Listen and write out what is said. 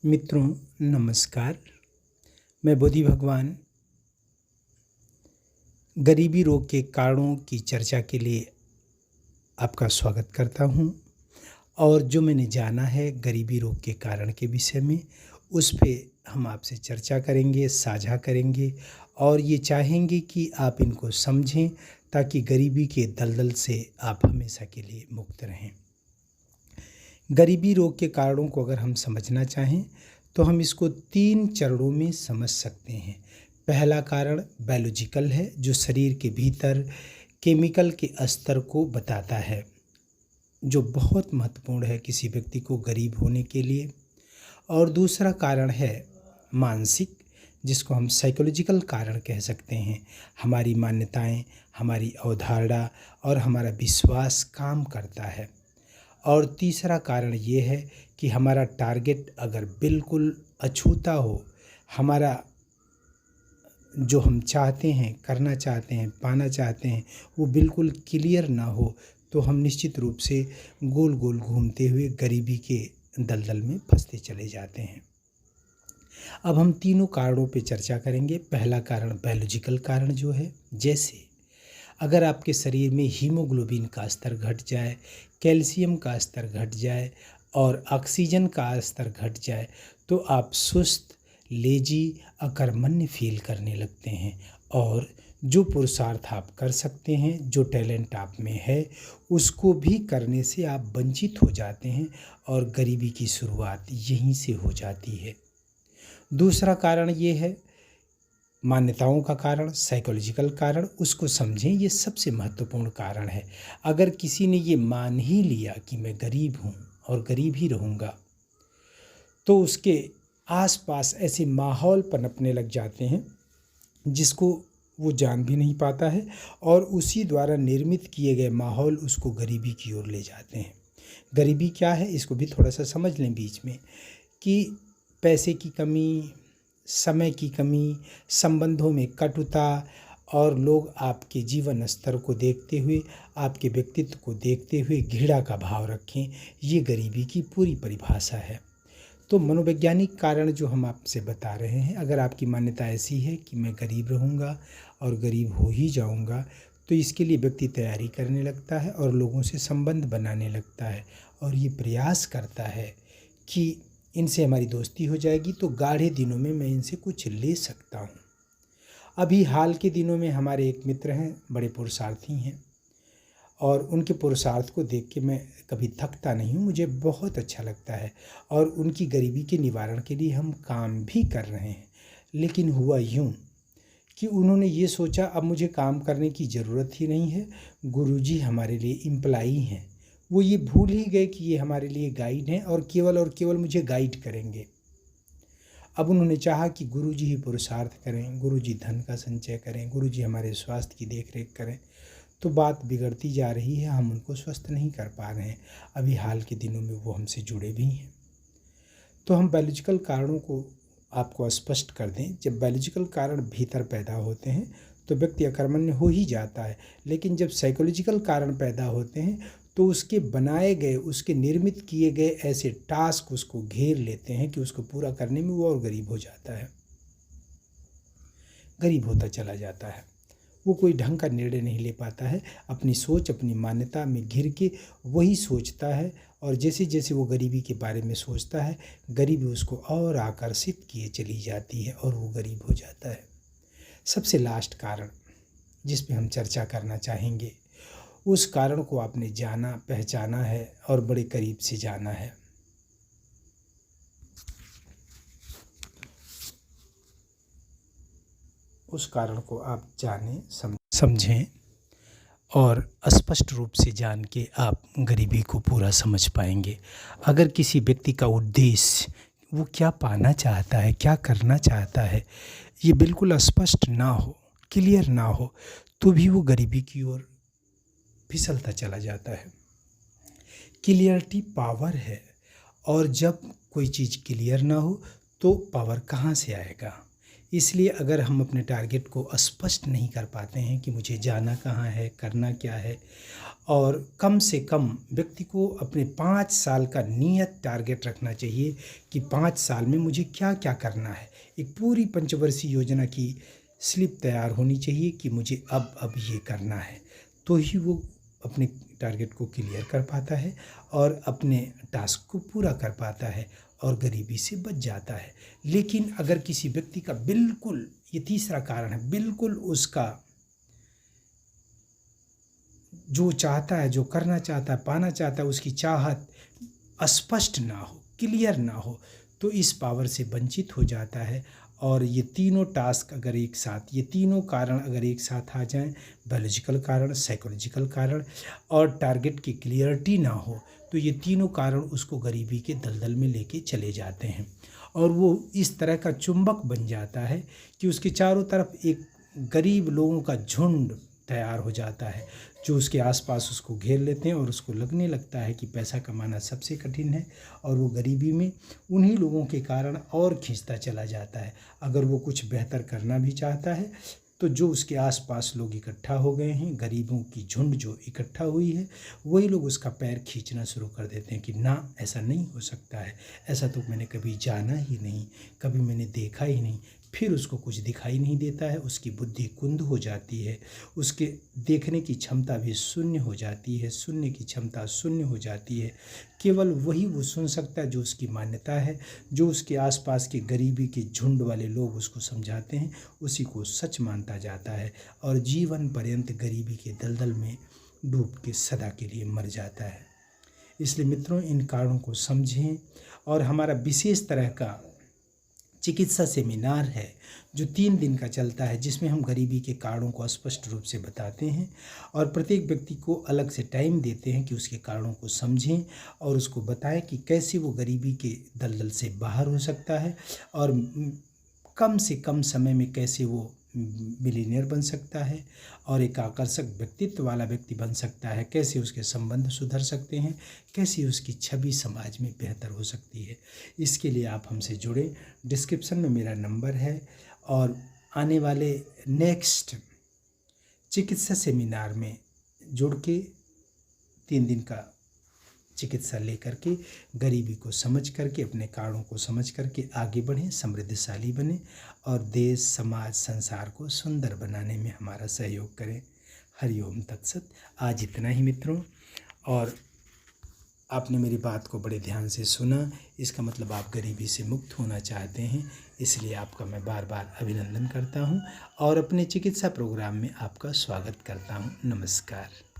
मित्रों नमस्कार। मैं बोधि भगवान गरीबी रोग के कारणों की चर्चा के लिए आपका स्वागत करता हूं। और जो मैंने जाना है गरीबी रोग के कारण के विषय में, उस पे हम आपसे चर्चा करेंगे, साझा करेंगे और ये चाहेंगे कि आप इनको समझें ताकि गरीबी के दलदल से आप हमेशा के लिए मुक्त रहें। गरीबी रोग के कारणों को अगर हम समझना चाहें तो हम इसको 3 चरणों में समझ सकते हैं। पहला कारण बायोलॉजिकल है, जो शरीर के भीतर केमिकल के स्तर को बताता है, जो बहुत महत्वपूर्ण है किसी व्यक्ति को गरीब होने के लिए। और दूसरा कारण है मानसिक, जिसको हम साइकोलॉजिकल कारण कह सकते हैं। हमारी मान्यताएं, हमारी अवधारणा और हमारा विश्वास काम करता है। और तीसरा कारण ये है कि हमारा टारगेट अगर बिल्कुल अछूता हो, हमारा जो हम चाहते हैं, करना चाहते हैं, पाना चाहते हैं, वो बिल्कुल क्लियर ना हो, तो हम निश्चित रूप से गोल गोल घूमते हुए गरीबी के दलदल में फंसते चले जाते हैं। अब हम तीनों कारणों पे चर्चा करेंगे। पहला कारण बायोलॉजिकल कारण जो है, जैसे अगर आपके शरीर में हीमोग्लोबिन का स्तर घट जाए, कैल्शियम का स्तर घट जाए और ऑक्सीजन का स्तर घट जाए, तो आप सुस्त, लेजी, अकर्मण्य फील करने लगते हैं। और जो पुरुषार्थ आप कर सकते हैं, जो टैलेंट आप में है, उसको भी करने से आप वंचित हो जाते हैं और गरीबी की शुरुआत यहीं से हो जाती है। दूसरा कारण ये है मान्यताओं का कारण, साइकोलॉजिकल कारण। उसको समझें, ये सबसे महत्वपूर्ण कारण है। अगर किसी ने ये मान ही लिया कि मैं गरीब हूँ और गरीब ही रहूँगा, तो उसके आसपास ऐसे माहौल पनपने लग जाते हैं जिसको वो जान भी नहीं पाता है, और उसी द्वारा निर्मित किए गए माहौल उसको गरीबी की ओर ले जाते हैं। गरीबी क्या है, इसको भी थोड़ा सा समझ लें बीच में, कि पैसे की कमी, समय की कमी, संबंधों में कटुता, और लोग आपके जीवन स्तर को देखते हुए, आपके व्यक्तित्व को देखते हुए घृणा का भाव रखें, ये गरीबी की पूरी परिभाषा है। तो मनोवैज्ञानिक कारण जो हम आपसे बता रहे हैं, अगर आपकी मान्यता ऐसी है कि मैं गरीब रहूँगा और गरीब हो ही जाऊँगा, तो इसके लिए व्यक्ति तैयारी करने लगता है और लोगों से संबंध बनाने लगता है, और ये प्रयास करता है कि इनसे हमारी दोस्ती हो जाएगी तो गाढ़े दिनों में मैं इनसे कुछ ले सकता हूँ। अभी हाल के दिनों में हमारे एक मित्र हैं, बड़े पुरुषार्थी हैं, और उनके पुरुषार्थ को देख के मैं कभी थकता नहीं हूँ, मुझे बहुत अच्छा लगता है। और उनकी गरीबी के निवारण के लिए हम काम भी कर रहे हैं। लेकिन हुआ यूँ कि उन्होंने ये सोचा अब मुझे काम करने की ज़रूरत ही नहीं है, गुरुजी हमारे लिए एम्प्लाई हैं। वो ये भूल ही गए कि ये हमारे लिए गाइड हैं और केवल मुझे गाइड करेंगे। अब उन्होंने चाहा कि गुरुजी ही पुरुषार्थ करें, गुरुजी धन का संचय करें, गुरुजी हमारे स्वास्थ्य की देखरेख करें। तो बात बिगड़ती जा रही है, हम उनको स्वस्थ नहीं कर पा रहे हैं। अभी हाल के दिनों में वो हमसे जुड़े भी हैं। तो हम बायोलॉजिकल कारणों को आपको स्पष्ट कर दें। जब बायोलॉजिकल कारण भीतर पैदा होते हैं तो व्यक्ति अकर्मण्य हो ही जाता है, लेकिन जब साइकोलॉजिकल कारण पैदा होते हैं तो उसके बनाए गए, उसके निर्मित किए गए ऐसे टास्क उसको घेर लेते हैं कि उसको पूरा करने में वो और गरीब हो जाता है, गरीब होता चला जाता है। वो कोई ढंग का निर्णय नहीं ले पाता है, अपनी सोच, अपनी मान्यता में घिर के वही सोचता है, और जैसे जैसे वो गरीबी के बारे में सोचता है, गरीबी उसको और आकर्षित किए चली जाती है और वो गरीब हो जाता है। सबसे लास्ट कारण जिस पे हम चर्चा करना चाहेंगे, उस कारण को आपने जाना, पहचाना है और बड़े करीब से जाना है। उस कारण को आप जानें, समझें और स्पष्ट रूप से जान के आप गरीबी को पूरा समझ पाएंगे। अगर किसी व्यक्ति का उद्देश्य, वो क्या पाना चाहता है, क्या करना चाहता है, ये बिल्कुल स्पष्ट ना हो, क्लियर ना हो, तो भी वो गरीबी की ओर फिसलता चला जाता है। क्लियरिटी पावर है, और जब कोई चीज़ क्लियर ना हो तो पावर कहाँ से आएगा। इसलिए अगर हम अपने टारगेट को स्पष्ट नहीं कर पाते हैं कि मुझे जाना कहाँ है, करना क्या है, और कम से कम व्यक्ति को अपने 5 साल का नियत टारगेट रखना चाहिए कि 5 साल में मुझे क्या क्या करना है। एक पूरी पंचवर्षीय योजना की स्लिप तैयार होनी चाहिए कि मुझे अब ये करना है, तो ही वो अपने टारगेट को क्लियर कर पाता है और अपने टास्क को पूरा कर पाता है और गरीबी से बच जाता है। लेकिन अगर किसी व्यक्ति का बिल्कुल, ये तीसरा कारण है, बिल्कुल उसका जो चाहता है, जो करना चाहता है, पाना चाहता है, उसकी चाहत स्पष्ट ना हो, क्लियर ना हो, तो इस पावर से वंचित हो जाता है। और ये तीनों टास्क अगर एक साथ, ये तीनों कारण अगर एक साथ आ जाएं, बायोलॉजिकल कारण, साइकोलॉजिकल कारण और टारगेट की क्लियरिटी ना हो, तो ये तीनों कारण उसको गरीबी के दलदल में लेके चले जाते हैं और वो इस तरह का चुंबक बन जाता है कि उसके चारों तरफ एक गरीब लोगों का झुंड तैयार हो जाता है जो उसके आसपास उसको घेर लेते हैं और उसको लगने लगता है कि पैसा कमाना सबसे कठिन है और वो गरीबी में उन्हीं लोगों के कारण और खींचता चला जाता है। अगर वो कुछ बेहतर करना भी चाहता है तो जो उसके आसपास लोग इकट्ठा हो गए हैं, गरीबों की झुंड जो इकट्ठा हुई है, वही लोग उसका पैर खींचना शुरू कर देते हैं कि ना, ऐसा नहीं हो सकता है, ऐसा तो मैंने कभी जाना ही नहीं, कभी मैंने देखा ही नहीं। फिर उसको कुछ दिखाई नहीं देता है, उसकी बुद्धि कुंद हो जाती है, उसके देखने की क्षमता भी शून्य हो जाती है, सुनने की क्षमता शून्य हो जाती है। केवल वही वो सुन सकता है जो उसकी मान्यता है, जो उसके आसपास के गरीबी के झुंड वाले लोग उसको समझाते हैं, उसी को सच मानता जाता है और जीवन पर्यंत गरीबी के दलदल में डूब के सदा के लिए मर जाता है। इसलिए मित्रों, इन कारणों को समझें और हमारा विशेष तरह का चिकित्सा सेमिनार है जो 3 दिन का चलता है, जिसमें हम गरीबी के कारणों को स्पष्ट रूप से बताते हैं और प्रत्येक व्यक्ति को अलग से टाइम देते हैं कि उसके कारणों को समझें और उसको बताएं कि कैसे वो गरीबी के दलदल से बाहर हो सकता है और कम से कम समय में कैसे वो मिलीनियर बन सकता है और एक आकर्षक व्यक्तित्व वाला व्यक्ति बन सकता है, कैसे उसके संबंध सुधर सकते हैं, कैसे उसकी छवि समाज में बेहतर हो सकती है। इसके लिए आप हमसे जुड़ें, डिस्क्रिप्शन में मेरा नंबर है और आने वाले नेक्स्ट चिकित्सा सेमिनार में जुड़ के 3 दिन का चिकित्सा लेकर के गरीबी को समझ करके, अपने कारणों को समझ करके आगे बढ़ें, समृद्धशाली बने और देश, समाज, संसार को सुंदर बनाने में हमारा सहयोग करें। हरिओम तत्सत। आज इतना ही मित्रों, और आपने मेरी बात को बड़े ध्यान से सुना, इसका मतलब आप गरीबी से मुक्त होना चाहते हैं, इसलिए आपका मैं बार बार अभिनंदन करता हूं और अपने चिकित्सा प्रोग्राम में आपका स्वागत करता हूं। नमस्कार।